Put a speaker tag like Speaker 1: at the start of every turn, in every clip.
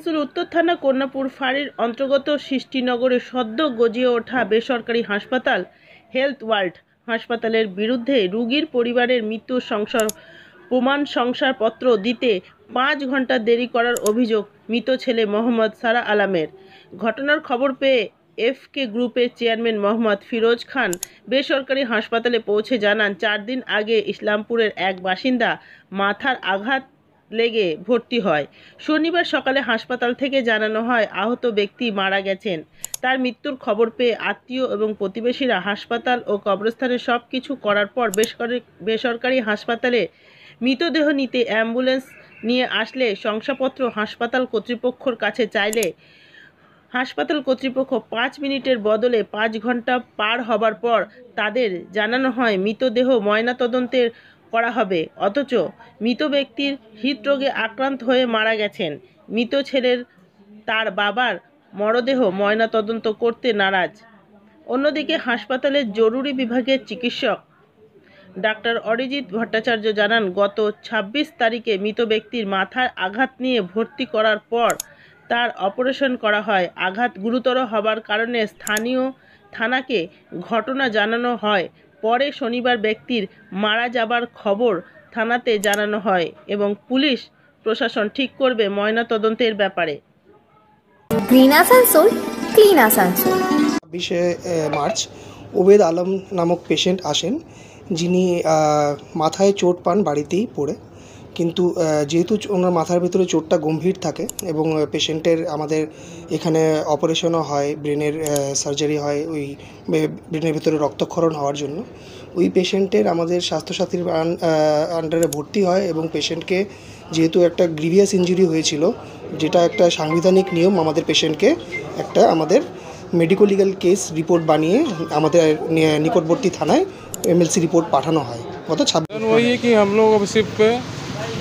Speaker 1: দিনাজপুর উত্তর থানা কন্যাপুর ফাঁড়ির অন্তর্গত সৃষ্টিনগরে সদ্য গজিয়ে ওঠা বেসরকারি হাসপাতাল হেলথ ওয়ার্ল্ড হাসপাতালের বিরুদ্ধে রোগীর পরিবারের মৃত্যুর প্রমাণ শংসাপত্র দিতে 5 ঘন্টা দেরি করার অভিযোগ মৃত ছেলে মোহাম্মদ সারা আলমের। ঘটনার খবর পেয়ে এফকে গ্রুপের চেয়ারম্যান মোহাম্মদ ফিরোজ খান বেসরকারি হাসপাতালে পৌঁছে জানান, 4 দিন আগে ইসলামপুরের এক বাসিন্দা মাথার আঘাত লেগে ভর্তি হয়। শনিবার সকালে হাসপাতাল থেকে জানানো হয় আহত ব্যক্তি মারা গেছেন। তার মৃত্যুর খবর পেয়ে আত্মীয় এবং প্রতিবেশীরা হাসপাতাল ও কবরস্থানে সব কিছু করার পর বেসরকারি হাসপাতালে মৃতদেহ নিতে অ্যাম্বুলেন্স নিয়ে আসলে শংসাপত্র হাসপাতাল কর্তৃপক্ষের কাছে চাইলে হাসপাতাল কর্তৃপক্ষ 5 মিনিটের বদলে 5 ঘন্টা পার হবার পর তাদের জানানো হয় মৃতদেহ ময়নাতদন্তের করা হবে, অথচ মৃত ব্যক্তির হৃদরোগে আক্রান্ত হয়ে মারা গেছেন। মৃত ছেলের তার বাবার মরদেহ ময়নাতদন্ত করতে নারাজ। অন্যদিকে হাসপাতালের জরুরি বিভাগের চিকিৎসক ডাক্তার অরিজিৎ ভট্টাচার্য জানান, গত 26 তারিখে মৃত ব্যক্তির মাথার আঘাত নিয়ে ভর্তি করার পর তার অপারেশন করা হয়। আঘাত গুরুতর হবার কারণে স্থানীয় থানাকে ঘটনা জানানো হয়। পরে শনিবার ব্যক্তির মারা যাবার খবর থানাতে জানানো হয় এবং পুলিশ প্রশাসন ঠিক করবে ময়নাতদন্তের ব্যাপারে।
Speaker 2: Green Asansol, clean Asansol.
Speaker 3: 20 March Obed Alam নামক পেশেন্ট আসেন, যিনি মাথায় চোট পান বাড়িতেই পড়ে, কিন্তু যেহেতু ওনার মাথার ভিতরে চোটটা গম্ভীর থাকে এবং পেশেন্টের আমাদের এখানে অপারেশনও হয়, ব্রেনের সার্জারি হয় ওই ব্রেনের ভিতরে রক্তক্ষরণ হওয়ার জন্য, ওই পেশেন্টের আমাদের স্বাস্থ্যসাথীর আন্ডারে ভর্তি হয় এবং পেশেন্টকে যেহেতু একটা গ্রিভিয়াস ইনজুরি হয়েছিল, যেটা একটা সাংবিধানিক নিয়ম, আমাদের পেশেন্টকে একটা আমাদের মেডিকো লিগ্যাল কেস রিপোর্ট বানিয়ে আমাদের নিকটবর্তী থানায় एमएलसी रिपोर्ट पाठाना है। वो तो 26
Speaker 4: वही है कि हम लोग अब सिर्फ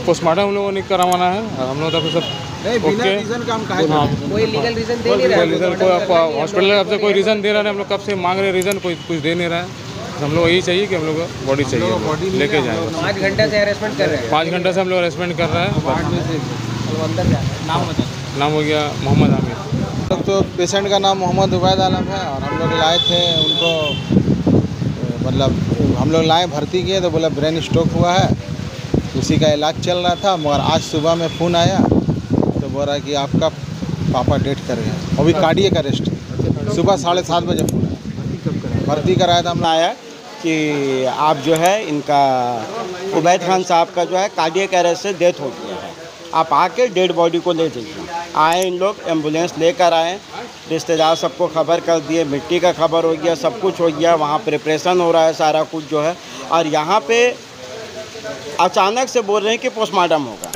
Speaker 4: पोस्टमार्टम हम लोगों ने करवाना है। हम लोग तो सब
Speaker 5: बिना रीजन का हम कहा कोई लीगल रीजन दे नहीं रहा है।
Speaker 4: हॉस्पिटल अब से कोई रीज़न दे रहा है, हम लोग कब से मांग रहे रीज़न, कोई कुछ दे नहीं रहा है। हम लोग यही चाहिए कि हम लोग बॉडी चाहिए, लेके जाए।
Speaker 5: 5 घंटे से हरेसमेंट कर रहे हैं।
Speaker 4: 5 घंटे से हम लोग हरेसमेंट कर रहे हैं। नाम हो गया मोहम्मद आमिर।
Speaker 6: तो पेशेंट का नाम मोहम्मद उबैद आलम है और हम लोग लाए थे उनको, मतलब हम लोग लाए भर्ती किए तो बोला ब्रेन स्ट्रोक हुआ है, उसी का इलाज चल रहा था। मगर आज सुबह में फ़ोन आया तो बोल रहा कि आपका पापा डेथ कर गया, अभी कार्डियक अरेस्ट। सुबह 7:30 बजे फ़ोन आया, भर्ती कराया था। हम
Speaker 7: आया कि आप जो है इनका उबैद खान साहब का जो है कार्डियक अरेस्ट से डेथ हो गया है, आप आके डेड बॉडी को ले जाइए। आए इन लोग, एम्बुलेंस लेकर आए, रिश्तेदार सबको खबर कर दिए, मिट्टी का खबर हो गया, सब कुछ हो गया, वहाँ प्रिपरेशन हो रहा है सारा कुछ जो है। और यहाँ पे अचानक से बोल रहे हैं कि पोस्टमार्टम होगा।